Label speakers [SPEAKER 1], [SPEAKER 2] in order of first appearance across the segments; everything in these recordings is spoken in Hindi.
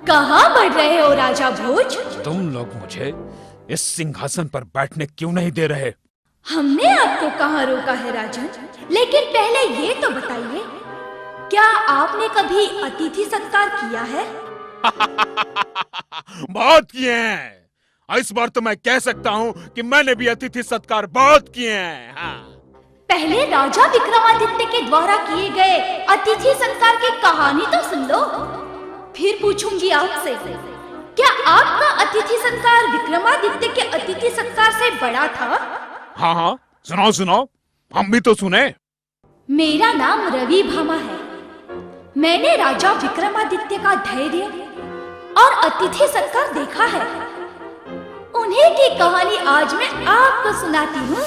[SPEAKER 1] कहाँ बढ़ रहे हो राजा भोज?
[SPEAKER 2] तुम लोग मुझे इस सिंहासन पर बैठने क्यों नहीं दे रहे?
[SPEAKER 1] हमने आपको कहाँ रोका है राजन? लेकिन पहले ये तो बताइए, क्या आपने कभी अतिथि सत्कार किया है?
[SPEAKER 2] बहुत किए हैं। इस बार तो मैं कह सकता हूँ कि मैंने भी अतिथि सत्कार बहुत किए हैं। हाँ।
[SPEAKER 1] पहले राजा विक्रमादित्य के द्वारा किए गए अतिथि सत्कार की कहानी तो सुन लो, फिर पूछूंगी आपसे, क्या आपका अतिथि सत्कार विक्रमादित्य के अतिथि सत्कार से बड़ा था?
[SPEAKER 2] हाँ, सुनाओ, हम भी तो सुने।
[SPEAKER 1] मेरा नाम रवि भामा है। मैंने राजा विक्रमादित्य का धैर्य और अतिथि सत्कार देखा है। उन्हीं की कहानी आज मैं आपको सुनाती हूँ।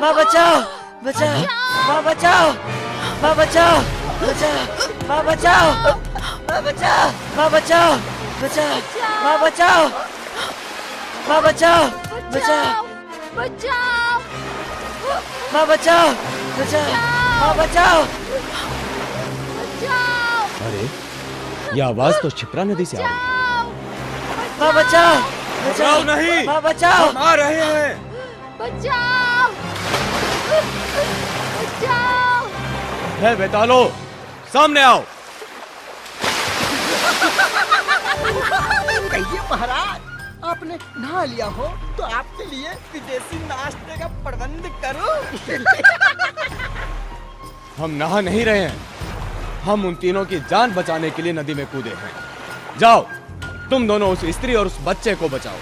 [SPEAKER 3] माँ बचाओ, बचाओ, माँ बचाओ, माँ बचाओ, बचाओ, माँ बचाओ, माँ बचाओ, माँ बचाओ, बचाओ, माँ बचाओ, माँ बचाओ, बचाओ,
[SPEAKER 1] बचाओ,
[SPEAKER 3] माँ बचाओ, बचाओ, माँ बचाओ।
[SPEAKER 4] अरे, ये आवाज तो क्षिप्रा नदी से आ रही है।
[SPEAKER 3] माँ बचाओ,
[SPEAKER 2] बचाओ नहीं,
[SPEAKER 3] माँ बचाओ,
[SPEAKER 2] हम आ रहे हैं।
[SPEAKER 1] बचाओ, बचाओ।
[SPEAKER 4] है बेतालो, सामने आओ।
[SPEAKER 5] कहिए महाराज, आपने नहा लिया हो तो आपके लिए विदेशी नाश्ते का प्रबंध करूं?
[SPEAKER 4] हम नहा नहीं रहे हैं, हम उन तीनों की जान बचाने के लिए नदी में कूदे हैं। जाओ, तुम दोनों उस स्त्री और उस बच्चे को बचाओ।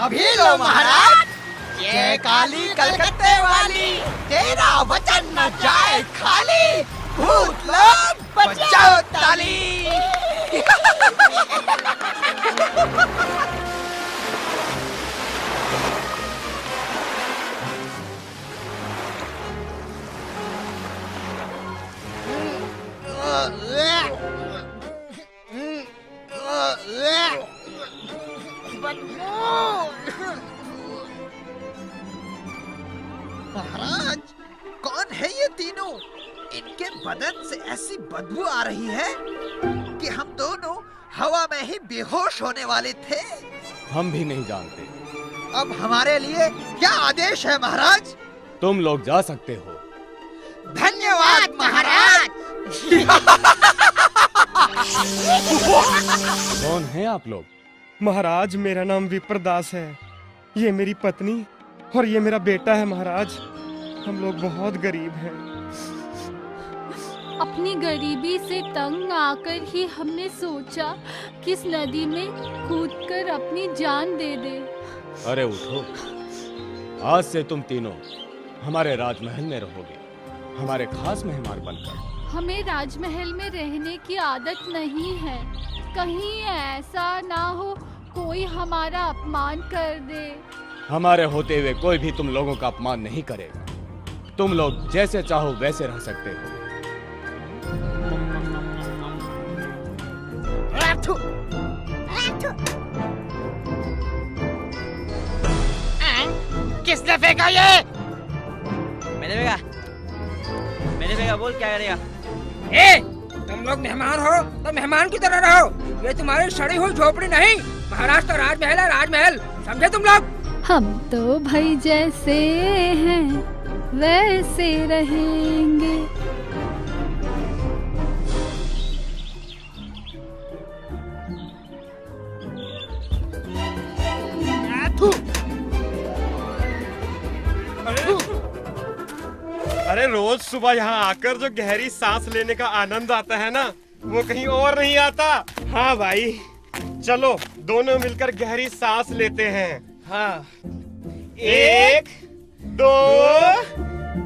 [SPEAKER 5] अभी लो महाराज, ये काली कलकत्ते वाली, तेरा वचन न जाए खाली, भूत लोग बजाओ ताली। महाराज, कौन है ये तीनों? इनके बदन से ऐसी बदबू आ रही है कि हम दोनों हवा में ही बेहोश होने वाले थे।
[SPEAKER 4] हम भी नहीं जानते।
[SPEAKER 5] अब हमारे लिए क्या आदेश है महाराज?
[SPEAKER 4] तुम लोग जा सकते हो।
[SPEAKER 5] धन्यवाद महाराज।
[SPEAKER 4] कौन हैं आप लोग?
[SPEAKER 6] महाराज, मेरा नाम विप्रदास है। ये मेरी पत्नी और ये मेरा बेटा है महाराज। हम लोग बहुत गरीब हैं।
[SPEAKER 7] अपनी गरीबी से तंग आकर ही हमने सोचा कि इस नदी में कूदकर अपनी जान दे दे।
[SPEAKER 4] अरे उठो, आज से तुम तीनों हमारे राजमहल में रहोगे, हमारे खास मेहमान बनकर।
[SPEAKER 7] हमें राजमहल में रहने की आदत नहीं है। कहीं ऐसा ना हो कोई हमारा अपमान कर दे।
[SPEAKER 4] हमारे होते हुए कोई भी तुम लोगों का अपमान नहीं करेगा। तुम लोग जैसे चाहो वैसे रह सकते हो।
[SPEAKER 5] किसने फेंका ये?
[SPEAKER 3] मैंने फेंका, बोल क्या करेगा?
[SPEAKER 8] तुम लोग मेहमान हो तो मेहमान की तरह रहो। ये तुम्हारी सड़ी हुई झोपड़ी नहीं, महाराज का राजमहल है, राजमहल। समझे तुम लोग?
[SPEAKER 7] हम तो भाई जैसे हैं वैसे रहेंगे।
[SPEAKER 6] अरे रोज सुबह यहाँ आकर जो गहरी सांस लेने का आनंद आता है ना, वो कहीं और नहीं आता। हाँ भाई, चलो दोनों मिलकर गहरी सांस लेते हैं। हाँ, 1 2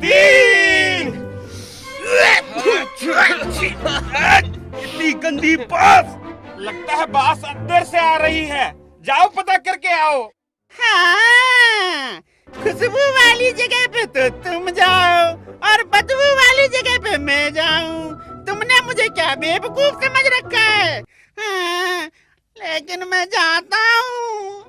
[SPEAKER 6] 3।
[SPEAKER 2] इतनी गंदी बास,
[SPEAKER 6] लगता है बास अंदर से आ रही है। जाओ पता करके आओ।
[SPEAKER 5] हाँ, खुशबू वाली जगह पे तो तुम जाओ और बदबू वाली जगह पे मैं जाऊं। तुमने मुझे क्या बेवकूफ समझ रखा है? हाँ, लेकिन मैं जाता हूँ।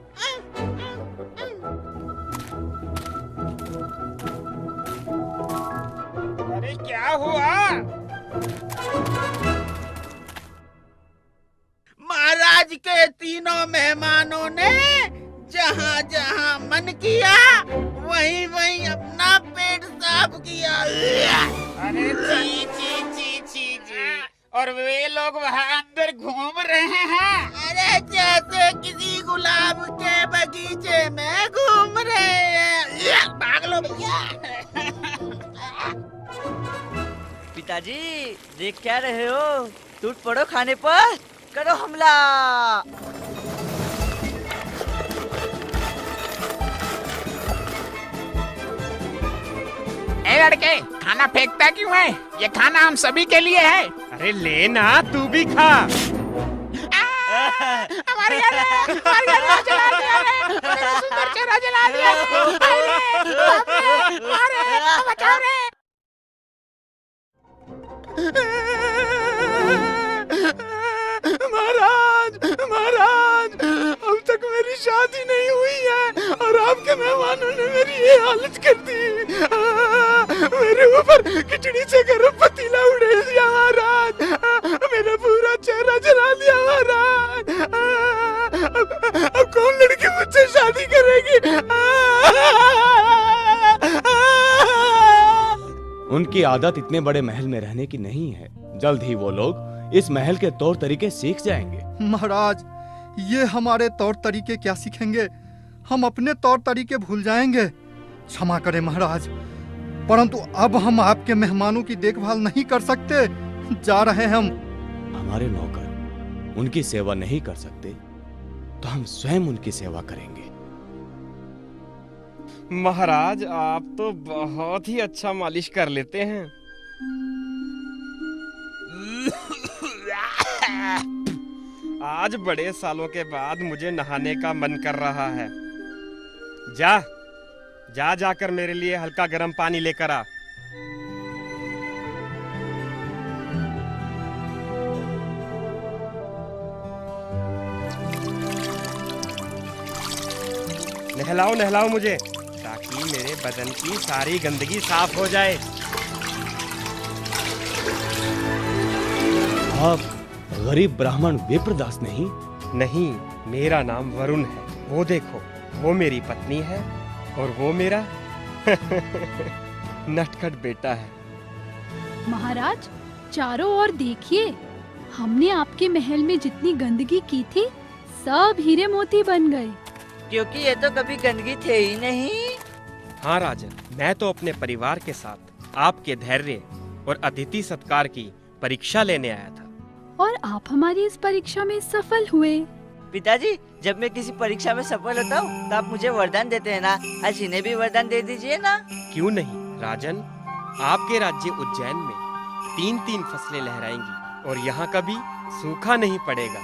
[SPEAKER 5] अरे क्या हुआ? महाराज के तीनों मेहमानों ने जहाँ जहाँ मन किया वहीं वहीं अपना पेट साफ किया। अरे ची ची ची ची ची। और वे लोग वहाँ अंदर घूम रहे हैं। अरे जैसे किसी गुलाब के बगीचे में घूम रहे हैं। भाग लो भैया।
[SPEAKER 3] पिताजी देख क्या रहे हो? टूट पड़ो खाने पर, करो हमला।
[SPEAKER 5] ए लड़के, खाना फेंकता क्यों है? ये खाना हम सभी के लिए है।
[SPEAKER 6] अरे लेना, तू भी खा।
[SPEAKER 5] हमारे घर में चला दिया रे। बड़ा सुंदर चेहरा जला दिया। अरे बचाओ रे।
[SPEAKER 2] महाराज, महाराज, अब तक मेरी शादी नहीं हुई है और आपके मेहमानों ने मेरी ये हालत कर दी। मेरे ऊपर खिचड़ी से गर्म पतीला उड़ेल दिया महाराज। मेरा पूरा चेहरा जला दिया महाराज। अब कौन लड़की मुझसे शादी करेगी?
[SPEAKER 4] उनकी आदत इतने बड़े महल में रहने की नहीं है। जल्द ही वो लोग इस महल के तौर तरीके सीख जाएंगे।
[SPEAKER 9] महाराज, ये हमारे तौर तरीके क्या सीखेंगे? हम अपने तौर तरीके भूल जाएंगे। क्षमा करें महाराज, परंतु अब हम आपके मेहमानों की देखभाल नहीं कर सकते। जा रहे हम।
[SPEAKER 4] हमारे नौकर उनकी सेवा नहीं कर सकते तो हम स्वयं उनकी सेवा करेंगे।
[SPEAKER 6] महाराज आप तो बहुत ही अच्छा मालिश कर लेते हैं। आज बड़े सालों के बाद मुझे नहाने का मन कर रहा है। जाकर मेरे लिए हल्का गर्म पानी लेकर आ। नहलाओ मुझे, ताकि मेरे बदन की सारी गंदगी साफ हो जाए।
[SPEAKER 4] आप गरीब ब्राह्मण विप्रदास नहीं?
[SPEAKER 6] नहीं, मेरा नाम वरुण है। वो देखो, वो मेरी पत्नी है और वो मेरा नटखट बेटा है।
[SPEAKER 7] महाराज चारों ओर देखिए, हमने आपके महल में जितनी गंदगी की थी सब हीरे मोती बन गए।
[SPEAKER 3] क्योंकि ये तो कभी गंदगी थे ही नहीं।
[SPEAKER 6] हाँ राजन, मैं तो अपने परिवार के साथ आपके धैर्य और अतिथि सत्कार की परीक्षा लेने आया था।
[SPEAKER 7] और आप हमारी इस परीक्षा में सफल हुए।
[SPEAKER 3] पिताजी, जब मैं किसी परीक्षा में सफल होता हूँ तो आप मुझे वरदान देते हैं ना, आज इन्हें भी वरदान दे दीजिए ना।
[SPEAKER 6] क्यों नहीं राजन, आपके राज्य उज्जैन में 3-3 फसलें लहराएंगी और यहाँ कभी सूखा नहीं पड़ेगा।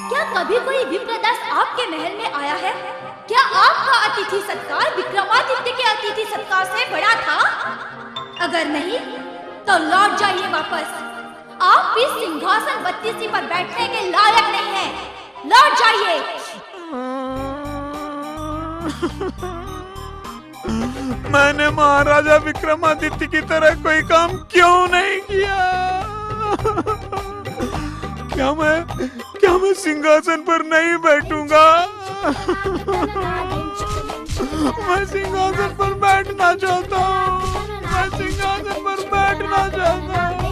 [SPEAKER 1] क्या कभी कोई विप्रदास आपके महल में आया है? क्या आपका अतिथि सत्कार विक्रमादित्य के अतिथि सत्कार से बड़ा था? अगर नहीं तो लौट जाइए वापस। आप इस सिंहासन बत्तीसी पर बैठने के लायक नहीं हैं। लौट जाइए।
[SPEAKER 2] मैंने महाराजा विक्रमादित्य की तरह कोई काम क्यों नहीं किया? क्या मैं सिंहासन पर नहीं बैठूंगा? मैं सिंहासन पर बैठना चाहता हूँ। मैं सिंहासन पर बैठना चाहता हूँ।